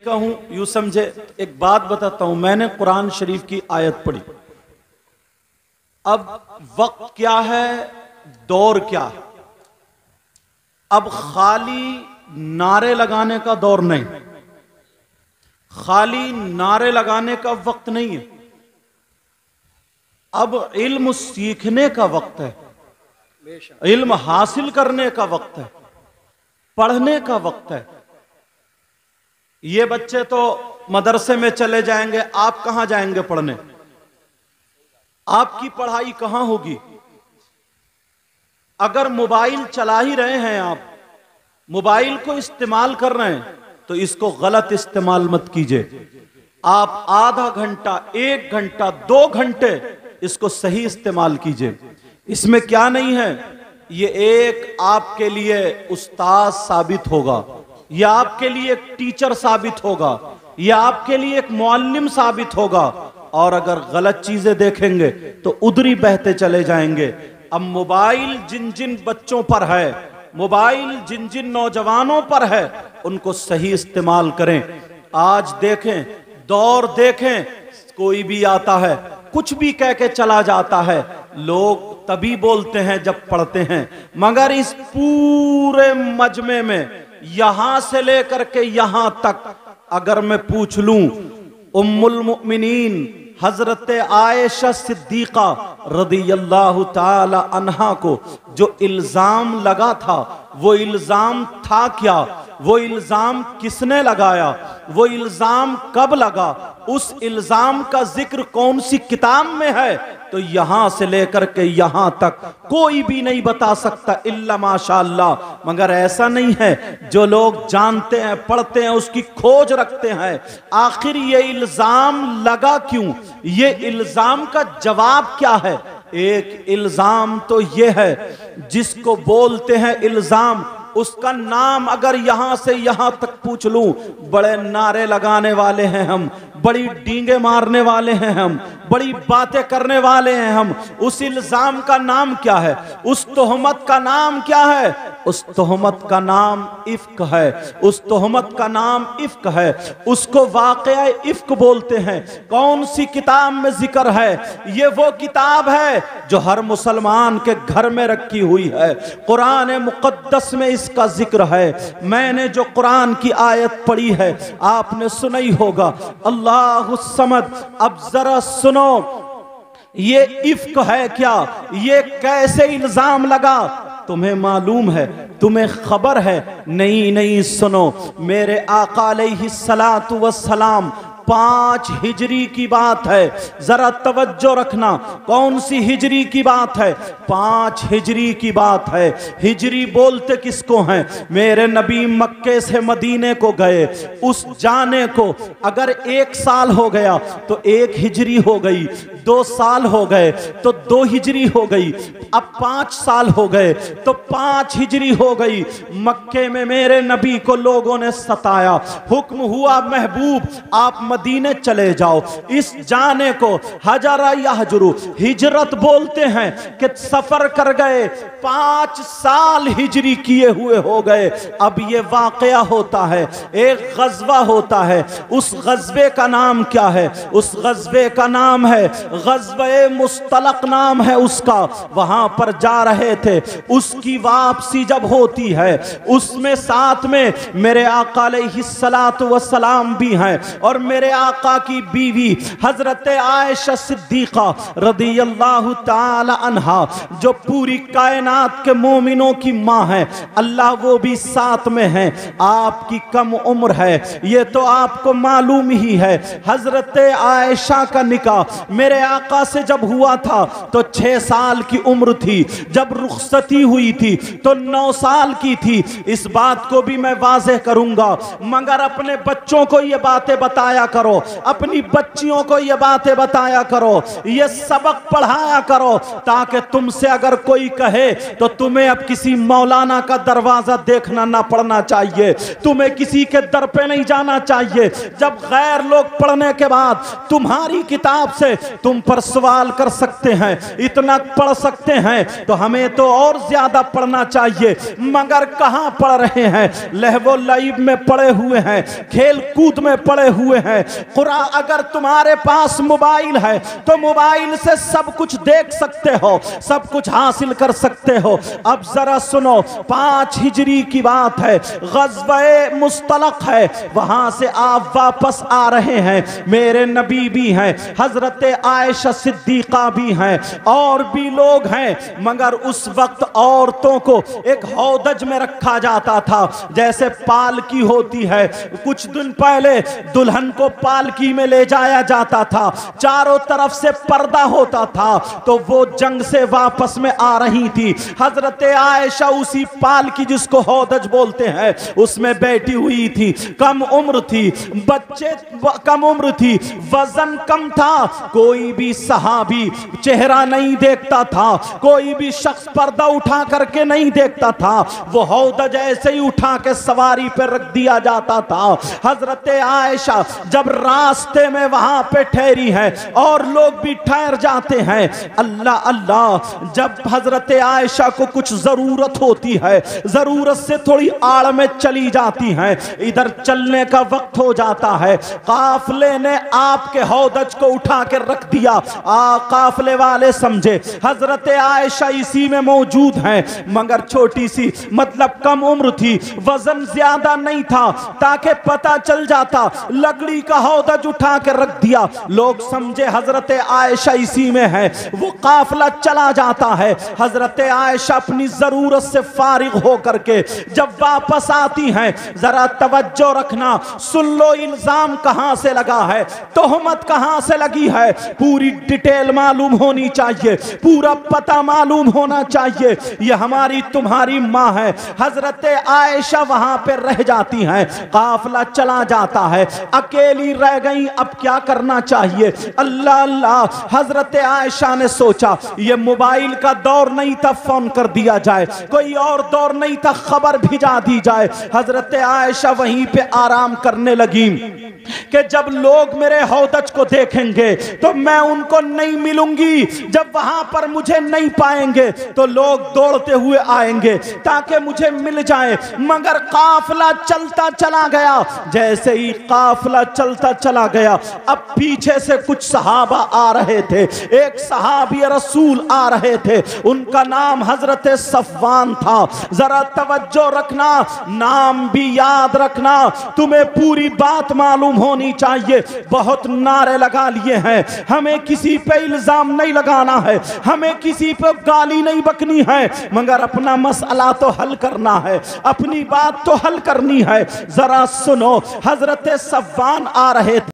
कहूं यूं समझे, एक बात बताता हूं। मैंने कुरान शरीफ की आयत पढ़ी। अब वक्त क्या है, दौर क्या है। अब खाली नारे लगाने का दौर नहीं, खाली नारे लगाने का वक्त नहीं है। अब इल्म सीखने का वक्त है, इल्म हासिल करने का वक्त है, पढ़ने का वक्त है। ये बच्चे तो मदरसे में चले जाएंगे, आप कहां जाएंगे पढ़ने? आपकी पढ़ाई कहां होगी? अगर मोबाइल चला ही रहे हैं, आप मोबाइल को इस्तेमाल कर रहे हैं, तो इसको गलत इस्तेमाल मत कीजिए। आप आधा घंटा, 1 घंटा, 2 घंटे इसको सही इस्तेमाल कीजिए। इसमें क्या नहीं है, ये एक आपके लिए उस्ताद साबित होगा, यह आपके लिए एक टीचर साबित होगा, यह आपके लिए एक मुअल्लिम साबित होगा। और अगर गलत चीजें देखेंगे तो उधरी बहते चले जाएंगे। अब मोबाइल जिन जिन बच्चों पर है, मोबाइल जिन जिन नौजवानों पर है, उनको सही इस्तेमाल करें। आज देखें, दौर देखें, कोई भी आता है कुछ भी कह के चला जाता है। लोग तभी बोलते हैं जब पढ़ते हैं, मगर इस पूरे मजमे में यहां से लेकर के यहां तक अगर मैं पूछ लूं, उम्मुल मुमिनीन हजरत आयशा सिद्दीका रदियल्लाहु ताला अन्हा को जो इल्जाम लगा था, वो इल्जाम था क्या? वो इल्जाम किसने लगाया? वो इल्जाम कब लगा? उस इल्जाम का जिक्र कौन सी किताब में है? तो यहां से लेकर के यहां तक कोई भी नहीं बता सकता इल्ला माशाअल्लाह। मगर ऐसा नहीं है, जो लोग जानते हैं, पढ़ते हैं, उसकी खोज रखते हैं, आखिर ये इल्जाम लगा क्यों, ये इल्जाम का जवाब क्या है। एक इल्जाम तो ये है, जिसको बोलते हैं इल्जाम, उसका नाम अगर यहां से यहां तक पूछ लूं, बड़े नारे लगाने वाले हैं हम, बड़ी डींगे मारने वाले हैं हम, बड़ी बातें करने वाले हैं हम। उस इल्जाम का नाम क्या है? उस तोहमत का नाम क्या है? उस तोहमत का नाम इफ्क है। उस तोहमत का नाम इफ्क है। उसको वाक़या इफ्क बोलते हैं। कौन सी किताब में जिक्र है? ये वो किताब है जो हर मुसलमान के घर में रखी हुई है। कुरान मुक़द्दस में इसका जिक्र है। मैंने जो कुरान की आयत पढ़ी है, आपने सुनी होगा, अल्लाहु समद। अब जरा सुनो, ये इफ्क है क्या? ये कैसे इल्जाम लगा? तुम्हें मालूम है? तुम्हें खबर है? नहीं नहीं, सुनो। मेरे आका अलैहिस्सलातु वस्सलाम 5 हिजरी की बात है, जरा तवज्जो रखना। कौन सी हिजरी की बात है? 5 हिजरी की बात है। हिजरी बोलते किसको हैं? मेरे नबी मक्के से मदीने को गए, उस जाने को अगर 1 साल हो गया तो 1 हिजरी हो गई, 2 साल हो गए तो 2 हिजरी हो गई, अब 5 साल हो गए तो 5 हिजरी हो गई। मक्के में मेरे नबी को लोगों ने सताया, हुक्म हुआ महबूब आप मदीने चले जाओ। इस जाने को हजरा यहजरू, हिजरत बोलते हैं कि सफर कर गए, 5 साल हिजरी किए हुए हो गए। अब ये वाकया होता है, एक गजवा होता है। उस गजबे का नाम क्या है? उस गजबे का नाम है गजवे मुस्तलक नाम है उसका। वहां पर जा रहे थे, उसकी वापसी जब होती है, उसमें साथ में मेरे आका अलैहिस्सलातु वस्सलाम भी हैं, और मेरे आका की बीवी हजरत आयशा सिद्दीका रदियल्लाहु ताला अन्हा, जो पूरी कायनात के मोमिनों की मां है, अल्लाह वो भी साथ में है। आपकी कम उम्र है, ये तो आपको मालूम ही है। हजरत आयशा का निकाह मेरे आका से जब हुआ था तो 6 साल की उम्र थी, जब रुखसती हुई थी तो 9 साल की थी। इस बात को भी मैं वाज़ेह करूंगा, मगर अपने बच्चों को ये बातें बताया करो, अपनी बच्चियों को ये बातें बताया करो, ये सबक पढ़ाया करो, ताकि तुमसे अगर कोई कहे तो तुम्हें अब किसी मौलाना का दरवाजा देखना ना पड़ना चाहिए, तुम्हें किसी के दर पे नहीं जाना चाहिए। जब गैर लोग पढ़ने के बाद तुम्हारी किताब से तुम पर सवाल कर सकते हैं, इतना पढ़ सकते हैं, तो हमें तो और ज्यादा पढ़ना चाहिए। मगर कहां पढ़ रहे हैं? लहवो लाइब में पड़े हुए हैं, खेल कूद में पड़े हुए हैं। कुरान, अगर तुम्हारे पास मोबाइल है तो मोबाइल से सब कुछ देख सकते हो, सब कुछ हासिल कर सकते हो। अब जरा सुनो, 5 हिजरी की बात है, ग़ज़वे मुस्तलक़ है, वहां से आप वापस आ रहे हैं। मेरे नबी भी हैं, हजरत आयशा सिद्दीक़ा भी हैं, और भी लोग हैं। मगर उस वक्त औरतों को एक हौदज में रखा जाता था, जैसे पालकी होती है। कुछ दिन पहले दुल्हन को पालकी में ले जाया जाता था, चारों तरफ से पर्दा होता था। तो वो जंग से वापस में आ रही थी, हजरत आयशा उसी पालकी, जिसको हौदज बोलते हैं, उसमें बैठी हुई थी। कम उम्र थी, बच्चे कम उम्र थी, वजन कम था, कोई भी सहाबी चेहरा नहीं देखता था, कोई भी शख्स पर्दा उठा करके नहीं देखता था। वो हौदज ऐसे ही उठा के सवारी पर रख दिया जाता था। हजरत आयशा जब रास्ते में वहां पे ठहरी है और लोग भी ठहर जाते हैं, अल्लाह अल्लाह, जब हजरत आयशा को कुछ जरूरत होती है, जरूरत से थोड़ी आड़ में चली जाती हैं, इधर चलने का वक्त हो जाता है, काफले ने आपके हौदज को उठा के रख दिया। काफले वाले समझे हजरत आयशा इसी में मौजूद हैं, मगर छोटी सी, मतलब कम उम्र थी, वजन ज्यादा नहीं था, ताकि पता चल जाता। लकड़ी का हौदज उठा के रख दिया, लोग समझे हजरत आयशा इसी में है। वो काफला चला जाता है, हजरत आयशा अपनी जरूरत से फारिग होकर के जब वापस आती हैं, जरा तवज्जो रखना, सुन लो इल्जाम कहां से लगा है, तोहमत कहां से लगी है, पूरी डिटेल मालूम होनी चाहिए, पूरा पता मालूम होना चाहिए। ये हमारी तुम्हारी माँ है। हजरत आयशा वहां पर रह जाती हैं, काफला चला जाता है, अकेली रह गई, अब क्या करना चाहिए? अल्लाह अल्लाह, हजरत आयशा ने सोचा ये मोबाइल का दौर नहीं था, फोन कर दिया जाए, कोई और दौर नहीं था, खबर भिजा दी जाए। हजरत आयशा वहीं पे आराम करने लगी कि जब लोग मेरे हौदज को देखेंगे तो मैं उनको नहीं मिलूंगी, जब वहां पर मुझे नहीं पाएंगे तो लोग दौड़ते हुए आएंगे ताकि मुझे मिल जाए। मगर काफला चलता चला गया, जैसे ही काफला चलता चला गया, अब पीछे से कुछ सहाबा आ रहे थे। एक सहाबी रसूल आ रहे थे, उनका नाम हजरत सफवान था। जरा तवज्जो रखना, नाम भी याद रखना, तुम्हें पूरी बात मालूम होनी चाहिए। बहुत नारे लगा लिए हैं, हमें किसी पे इल्जाम नहीं लगाना है, हमें किसी पे गाली नहीं बकनी है, मगर अपना मसला तो हल करना है, अपनी बात तो हल करनी है। जरा सुनो, हजरत सफवान आ रहे थे।